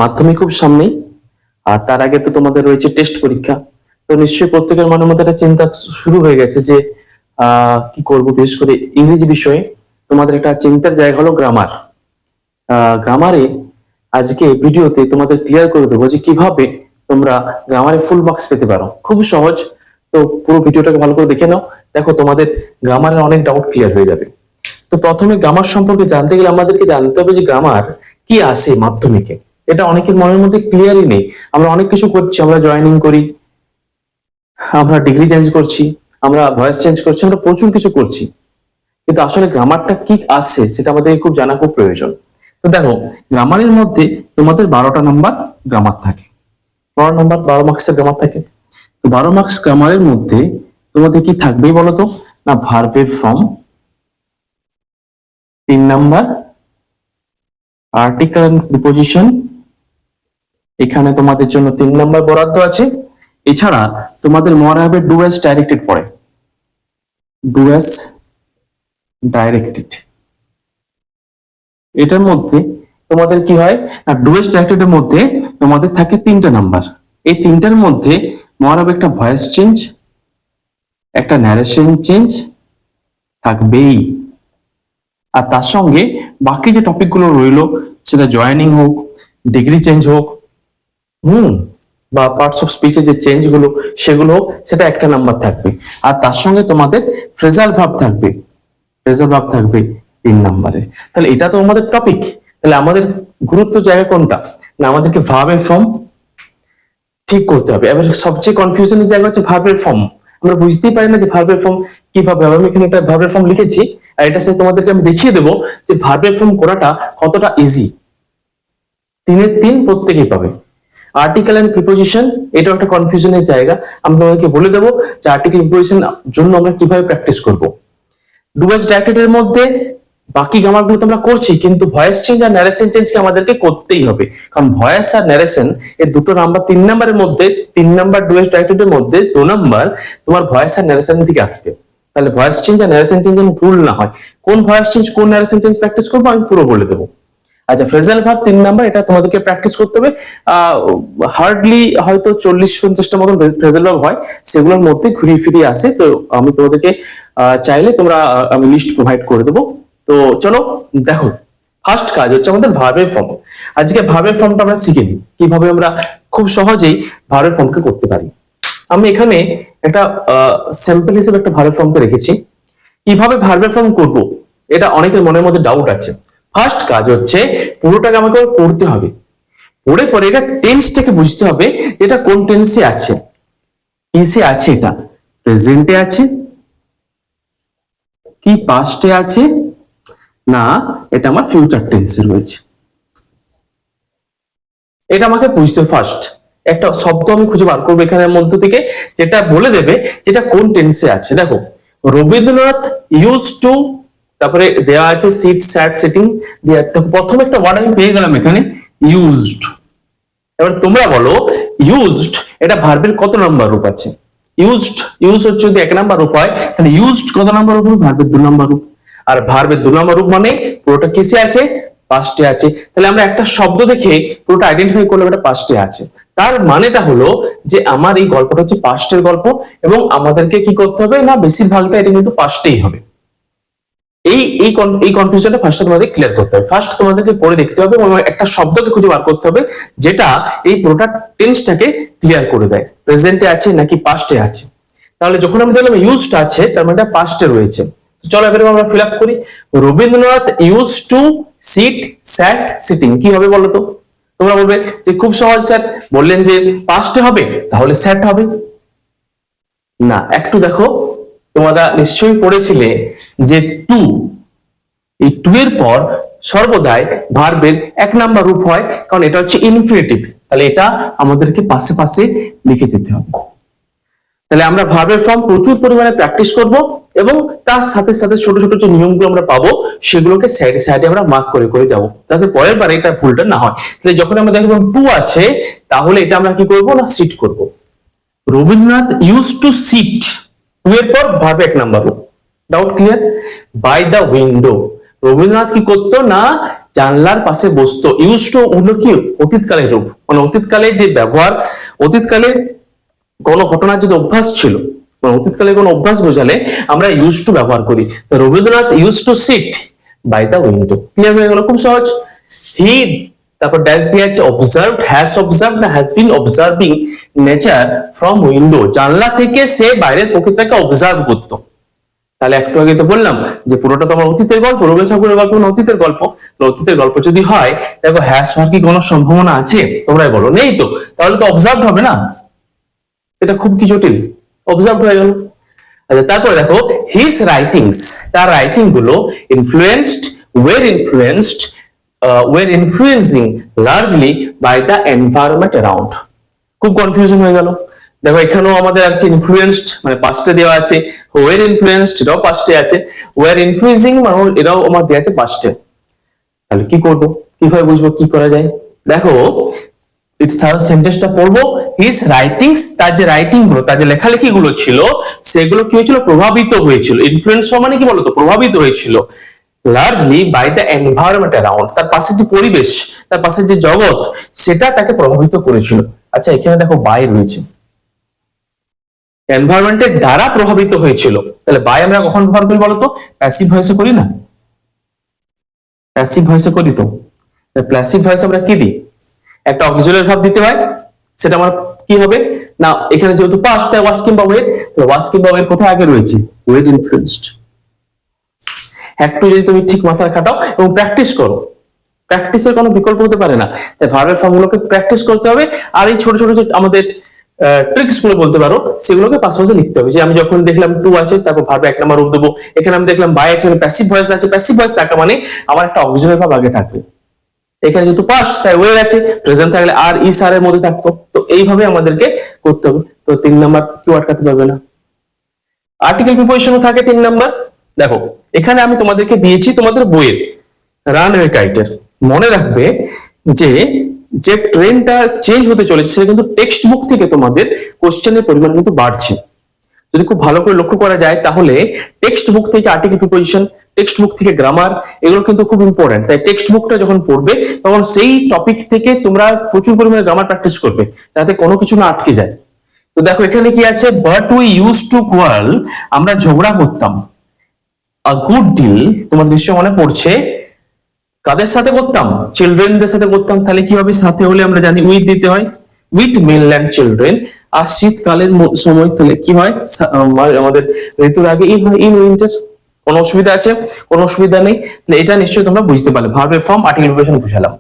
মাধ্যমিক খুব সামনেই, আর তার আগে তো তোমাদের রয়েছে টেস্ট পরীক্ষা। তো নিশ্চয়ই প্রত্যেকের মনের মধ্যে একটা চিন্তা শুরু হয়ে গেছে যে কি করব, বিশেষ করে ইংরেজি বিষয়ে তোমাদের একটা চিন্তার জায়গা হলো গ্রামার। গ্রামারে আজকে ভিডিওতে তোমাদের ক্লিয়ার করে দেবো যে কিভাবে তোমরা গ্রামারে ফুল মার্কস পেতে পারো। খুব সহজ। তো পুরো ভিডিওটাকে ভালো করে দেখে নাও, দেখো তোমাদের গ্রামারের অনেক ডাউট ক্লিয়ার হয়ে যাবে। তো প্রথমে গ্রামার সম্পর্কে জানতে গেলে আমাদেরকে জানতে হবে যে গ্রামার কি আসে মাধ্যমিকে। এটা অনেকের মনের মধ্যে ক্লিয়ারই নেই। আমরা অনেক কিছু করছি, আমরা জয়েনিং করি, আমরা ডিগ্রি চেঞ্জ করছি, আমরা ভয়েস চেঞ্জ করছি, আমরা প্রচুর কিছু করছি, কিন্তু আসলে গ্রামারটা কি আসে সেটা আমাদের খুব জানা খুব প্রয়োজন। তো দেখো, গ্রামারের মধ্যে তোমাদের 12টা নাম্বার গ্রামার থাকে। 12 মার্কসের গ্রামার থাকে। তো 12 মার্কস গ্রামারের মধ্যে তোমাদের কি থাকবেই বলতো না, ভার্বের form 3 number, article and preposition এখানে তোমাদের জন্য 3 নাম্বার বরাদ্দ আছে। এছাড়া তোমাদের মনে হবে ডু অ্যাজ ডাইরেক্টেড পড়ে, ডু অ্যাজ ডাইরেক্টেড। এটার মধ্যে তোমাদের কি হয় না, ডু অ্যাজ ডাইরেক্টেড এর মধ্যে তোমাদের থাকে 3টা নাম্বার। এই 3টার মধ্যে মনে হবে একটা ভয়েস চেঞ্জ, একটা ন্যারেশন চেঞ্জ থাকবেই, আর তার সঙ্গে বাকি যে টপিক গুলো রইলো, সেটা জয়েনিং হোক, ডিগ্রি চেঞ্জ হোক, বা পার্টস অফ স্পিচের যে চেঞ্জ গুলো সেগুলো হোক, সেটা একটা নাম্বার থাকবে। আর তার সঙ্গে তোমাদের ফ্রেজাল ভার্ব থাকবে, ফ্রেজাল ভার্ব থাকবে 3 নাম্বারে। তাহলে এটা তো আমাদের টপিক। তাহলে আমাদের গুরুত্ব জায়গা কোনটা না, আমাদেরকে ভার্বের ফর্ম ঠিক করতে হবে। এবার সবচেয়ে কনফিউশনের জায়গা হচ্ছে ভার্বের ফর্ম। আমরা বুঝতেই পারি না যে ভার্বের ফর্ম কিভাবে হবে। আমি এখানে একটা ভার্বের ফর্ম লিখেছি, আর এটা সে তোমাদেরকে আমি দেখিয়ে দেবো যে ভার্বের ফর্ম করাটা কতটা ইজি। 3-এর 3 প্রত্যেকেই পাবে। আর্টিকেল এন্ড প্রিপোজিশন, এটা একটা কনফিউশনের জায়গা। আমি তোমাদেরকে বলে দেবো যে আর্টিকেল প্রিপোজিশন জন্য আমরা কিভাবে প্র্যাকটিস করব। ডু অ্যাজ ডাইরেক্টেড এর মধ্যে বাকি গ্রামার গুলো তোমরা করছি, কিন্তু ভয়েস চেঞ্জ আর ন্যারেশন চেঞ্জকে আমাদেরকে করতেই হবে। কারণ ভয়েস আর ন্যারেশন এই দুটো নাম্বার 3 নাম্বারের মধ্যে, 3 নাম্বার ডু অ্যাজ ডাইরেক্টেড এর মধ্যে 2 নাম্বার তোমার ভয়েস আর ন্যারেশন থেকে আসবে। তাহলে ভয়েস চেঞ্জ আর ন্যারেশন চেঞ্জ যেন ভুল না হয়, কোন ভয়েস চেঞ্জ কোন ন্যারেশন চেঞ্জ প্র্যাকটিস করবো আমি পুরো বলে দেবো। আচ্ছা, ফ্রেজাল ভার্ব 3 নাম্বার, এটা তোমাদেরকে প্র্যাকটিস করতে হবে। হার্ডলি হয়তো 40-50টা মতন ফ্রেজাল ভার্ব হয়, সেগুলোর মধ্যে ঘুরিয়ে ফিরিয়ে আসে। তো আমি তোমাদেরকে চাইলে তোমরা আমি লিস্ট প্রোভাইড করে দেবো। তো চলো দেখো, ফার্স্ট কাজ হচ্ছে আমাদের ভার্বের ফর্ম। আজকে ভার্বের ফর্মটা আমরা শিখে নিই, কিভাবে আমরা খুব সহজেই ভার্বের ফর্মকে করতে পারি। আমি এখানে একটা স্যাম্পল হিসেবে একটা ভার্বের ফর্মকে রেখেছি। কিভাবে ভার্বের ফর্ম করব, এটা অনেকের মনের মধ্যে ডাউট আছে। ফার্স্ট কাজ হচ্ছে পুরোটাকে আমাকে পড়তে হবে, পড়ে পরে এটা টেন্সটাকে বুঝতে হবে, এটা কোন টেন্সে আছে, কিসে আছে, এটা প্রেজেন্টে আছে কি পাস্টে আছে, না এটা আমার ফিউচার টেন্সে রয়েছে। এটা আমাকে বুঝতে হবে। ফার্স্ট একটা শব্দ আমি খুঁজে বার করবো এখানের মধ্যে থেকে, যেটা বলে দেবে যেটা কোন টেন্সে আছে। দেখো, রবীন্দ্রনাথ ইউজ টু, তারপরে দেওয়া আছে সিট স্যাট সিটিং। প্রথমে একটা ওয়ার্ড আমি পেয়ে গেলাম এখানে, ইউজড। এবার তোমরা বলো ইউজড এটা ভার্বের কত নাম্বার রূপ আছে। ইউজড, ইউজ হচ্ছে যদি 1 নাম্বার রূপ হয়, তাহলে ইউজড কত নাম্বার রূপ? ভার্বের 2 নাম্বার রূপ। আর ভার্বের 2 নাম্বার রূপ মানে পুরোটা কিসে আছে? পাস্টে আছে। তাহলে আমরা একটা শব্দ দেখে পুরোটা আইডেন্টিফাই করলে এটা পাস্টে আছে। তার মানেটা হলো যে আমার এই গল্পটা হচ্ছে পাস্টের গল্প, এবং আমাদেরকে কি করতে হবে না, বেশিরভাগটা এটা কিন্তু পাস্টেই হবে। এই কনফিউশনটা ফার্স্ট তোমাদের ক্লিয়ার করতে হবে। ফার্স্ট তোমাদেরকে পড়ে দেখতে হবে এবং একটা শব্দকে খুঁজে বার করতে হবে যেটা এই পুরোটা টেন্সটাকে ক্লিয়ার করে দেয়, প্রেজেন্টে আছে নাকি পাস্টে আছে। তাহলে যখন আমি দেখলাম ইউজড আছে, তার মানে এটা পাস্টে রয়েছে। চলো এবারে আমরা ফিল আপ করি। Rabindranath use to sit sat sitting, কি হবে বলো তো? তোমরা বলবে যে খুব সহজ স্যার, বললেন যে পাস্টে হবে, তাহলে স্যাট হবে না। একটু দেখো, তোমরা নিশ্চয়ই পড়েছিলে যে টু, এই টু এর পর সর্বদাই ভার্বের 1 নাম্বার রূপ হয়, কারণ এটা হচ্ছে ইনফিনিটিভ। তাহলে এটা আমাদেরকে পাশে পাশে লিখে যেতে হবে। তাহলে আমরা ভার্বের ফর্ম প্রচুর পরিমাণে প্র্যাকটিস করব, এবং তার সাথে সাথে ছোট ছোট যে নিয়মগুলো আমরা পাবো সেগুলোকে সাইডে সাইডে আমরা মার্ক করে করে যাব, যাতে পরের বার এটা ভুলটা না হয়। তাহলে যখন আমরা দেখব টু আছে, তাহলে এটা আমরা কি করব না, সিট করব। Rabindranath use to sit, to এর পর ভার্ব 1 নাম্বার রূপ। Doubt clear? By the window, Rabindranath কি করতো না, জানলার পাশে বসতো। ইউজ টু হলো কি অতীতকালের রূপ, মানে অতীতকালে যে ব্যবহার, অতীতকালে কোনো ঘটনার যদি অভ্যাস ছিল, মানে অতীতকালে কোনো অভ্যাস বোঝালে আমরা ইউজ টু ব্যবহার করি। তো Rabindranath use to sit by the window. Clear হয়ে গেল, খুব সহজ। হি, তারপর ড্যাশ দিয়ে আছে অবজার্ভড, হ্যাজ অবজার্ভড না has been observing nature from window, জানলা থেকে সে বাইরের প্রকৃতিটাকে অবজার্ভ করতো। তাহলে একটু আগে তো বললাম যে পুরোটা তো আমার অতীতের গল্প, রবি ঠাকুরের গল্প না অতীতের গল্প। তো অতীতের গল্প যদি হয়, দেখো হ্যাশ হওয়ার কি কোনো সম্ভাবনা আছে? তোমরাই বলো, নেই তো। তাহলে তো অবজার্ভ হবে না, এটা খুব কি জটিল, অবজার্ভ হয়ে গেল। আচ্ছা, তারপরে দেখো হিজ রাইটিংস, তার রাইটিং গুলো influenced, were influencing largely by the environment around. খুব কনফিউশন হয়ে গেল। দেখো এখানেও আমাদের আছে ইনফ্লুয়েন্সড, মানে পাস্টে দেওয়া আছে, ওয়ের ইনফ্লুয়েন্সড এটাও পাস্টে আছে, ওয়ের ইনফ্লুয়েন্সিং মানে এটাও আমার দেওয়া আছে পাস্টে। তাহলে কি করব, কিভাবে বুঝবো, কি করা যায়? দেখো সেন্টেন্সটা পড়বো, হিজ রাইটিংস, তার যে রাইটিং গুলো, তার যে লেখালেখি গুলো ছিল, সেগুলো কি হয়েছিল? প্রভাবিত হয়েছিল। ইনফ্লুয়েন্স মানে কি বলতো? প্রভাবিত হয়েছিল largely by the environment around, তার পাশে যে পরিবেশ, তার পাশে যে জগৎ, সেটা তাকে প্রভাবিত করেছিল। আচ্ছা, এখানে দেখো বাই রয়েছে, এনভায়রনমেন্টের দ্বারা প্রভাবিত হয়েছিল। তাহলে বাই আমরা কখন ব্যবহার করি বলতো? প্যাসিভ ভয়েসে করি না? প্যাসিভ ভয়েসে করি তো। প্যাসিভ ভয়েসে আমরা কি দিই? একটা অক্সিলারি ভার্ব দিতে হয়, সেটা আমার কি হবে না, এখানে যেহেতু পাস্ট তাই ওয়াজ কিংবা ওয়ের, তাহলে ওয়াজ কিংবা ওয়ের কোথায় আগে রয়েছে? ওয়ের ইনফ্লুয়েন্সড। একটু যদি তুমি ঠিক মাথায় খাটাও এবং প্র্যাকটিস করো, প্র্যাকটিসের কোনো বিকল্প হতে পারে না। তাই ভার্বের ফর্মগুলোকে প্র্যাকটিস করতে হবে, আর এই ছোট ছোট যে আমাদের ট্রিক্স গুলো বলতে পারো, সেগুলোকে পাশাপাশি লিখতে হবে। যে আমি যখন দেখলাম টু আছে, তারপর ভার্বে এক নাম্বার রূপ দেবো। এখানে আমি দেখলাম বাই আছে, প্যাসিভ ভয়েস আছে, প্যাসিভ ভয়েস থাকা মানে আমার একটা অক্সিলারি ভার্ব আগে থাকবে। এখানে যেহেতু পাস্ট তাই ওয়ের আছে, প্রেজেন্ট থাকলে আর ইস আর এর মধ্যে থাকতো। তো এইভাবে আমাদেরকে করতে হবে। তো 3 নাম্বার কেউ আটকাতে পারবে না। আর্টিকেল প্রিপোজিশনও থাকে 3 নাম্বার। দেখো এখানে আমি তোমাদেরকে দিয়েছি তোমাদের বইয়ের রানওয়ে কাইটের। মনে রাখবে যে যে ট্রেনটা চেঞ্জ হতে চলেছে, সেটা কিন্তু টেক্সট বুক থেকে তোমাদের কোশ্চেনের পরিমাণ কিন্তু বাড়ছে। যদি খুব ভালো করে লক্ষ্য করা যায়, তাহলে টেক্সট বুক থেকে আর্টিকেল প্রিপোজিশন, টেক্সট বুক থেকে গ্রামার, এগুলো কিন্তু খুব ইম্পর্টেন্ট। তাই টেক্সট বুকটা যখন পড়বে, তখন সেই টপিক থেকে তোমরা প্রচুর পরিমাণে গ্রামার প্র্যাকটিস করবে, যাতে কোনো কিছু না আটকে যায়। তো দেখো এখানে কি আছে, but we use to quarrel, আমরা ঝগড়া করতাম। আ গুড ডিল, তোমার নিশ্চয় মনে পড়ছে, কাদের সাথে করতাম? চিলড্রেনদের সাথে করতাম। তাহলে কি হবে? সাথে হলে আমরা জানি উইথ দিতে হয়, উইথ মেনল্যান্ড চিলড্রেন। আর শীতকালের সময় তাহলে কি হয়? আমাদের ঋতুর আগে ইন হয়, ইন উইন্টার। কোনো অসুবিধা আছে? কোনো অসুবিধা নেই। তাহলে এটা নিশ্চয়ই তোমরা বুঝতে পারলে। ভার্বের ফর্ম, আর্টিকেল প্রিপোজিশন বুঝালাম।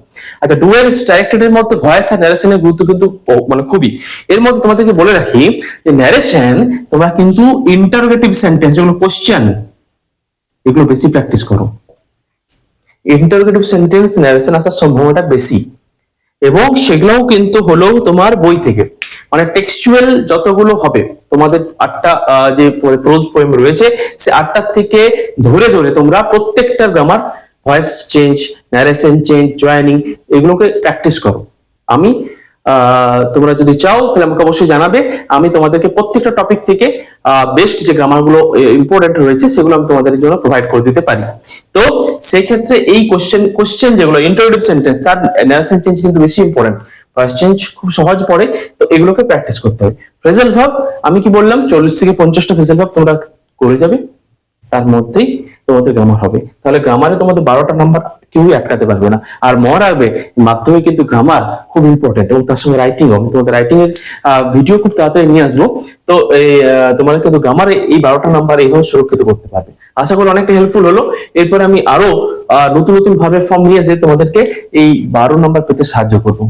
আচ্ছা, ডু এর ডাইরেক্টেড এর মধ্যে ভয়েস আর ন্যারেশনের গুরুত্ব কিন্তু মানে খুবই। এর মধ্যে তোমাদেরকে বলে রাখি যে ন্যারেশন তোমরা কিন্তু ইন্টারোগেটিভ সেন্টেন্স, যেগুলো কোশ্চেন, এগুলো বেশি প্র্যাকটিস করো। ইন্টারোগেটিভ সেন্টেন্স ন্যারেশন আসার সম্ভাবনাটা বেশি, এবং সেগুলোও কিন্তু হলো তোমার বই থেকে। মানে টেক্সচুয়াল যতগুলো হবে তোমাদের 8টা যে প্রোজ পোয়েম রয়েছে, সে 8টার থেকে ধরে ধরে তোমরা প্রত্যেকটা grammar, voice change, narration change, joining, এগুলোকে প্র্যাকটিস করো। আমি তোমরা যদি চাও তাহলে আমাকে অবশ্যই জানাবে। আমি তোমাদেরকে প্রত্যেকটা টপিক থেকে বেস্ট যে গ্রামার গুলো ইম্পর্টেন্ট রয়েছে, সেগুলো আমি তোমাদের জন্য প্রোভাইড করে দিতে পারি। তো সেই ক্ষেত্রে এই কোশ্চেন যেগুলো ইন্টারোগেটিভ সেন্টেন্স, তার ন্যারেশন চেঞ্জ কিন্তু বেশি ইম্পর্টেন্ট, ভয়েস চেঞ্জ খুব সহজ পড়ে। তো এগুলোকে প্র্যাকটিস করতে হবে। ফ্রেজাল ভার্ব আমি কি বললাম, 40 থেকে 50টা ফ্রেজাল ভার্ব তোমরা করে যাবে, তার মধ্যেই তোমাদের গ্রামার হবে। তাহলে গ্রামারে তোমাদের 12টা নাম্বার কেউই আটকাতে পারবে না। আর মনে রাখবে, মাধ্যমিক কিন্তু গ্রামার খুব ইম্পর্টেন্ট, এবং তার সঙ্গে রাইটিং হবে। তোমাদের রাইটিং এর ভিডিও খুব তাড়াতাড়ি নিয়ে আসবো। তো তোমরা কিন্তু গ্রামারে এই 12টা নাম্বার এইভাবে সুরক্ষিত করতে পারবে। আশা করি অনেকটা হেল্পফুল হলো। এরপরে আমি আরো নতুন নতুন ভাবে ফর্ম নিয়ে এসে তোমাদেরকে এই 12 নাম্বার পেতে সাহায্য করবো।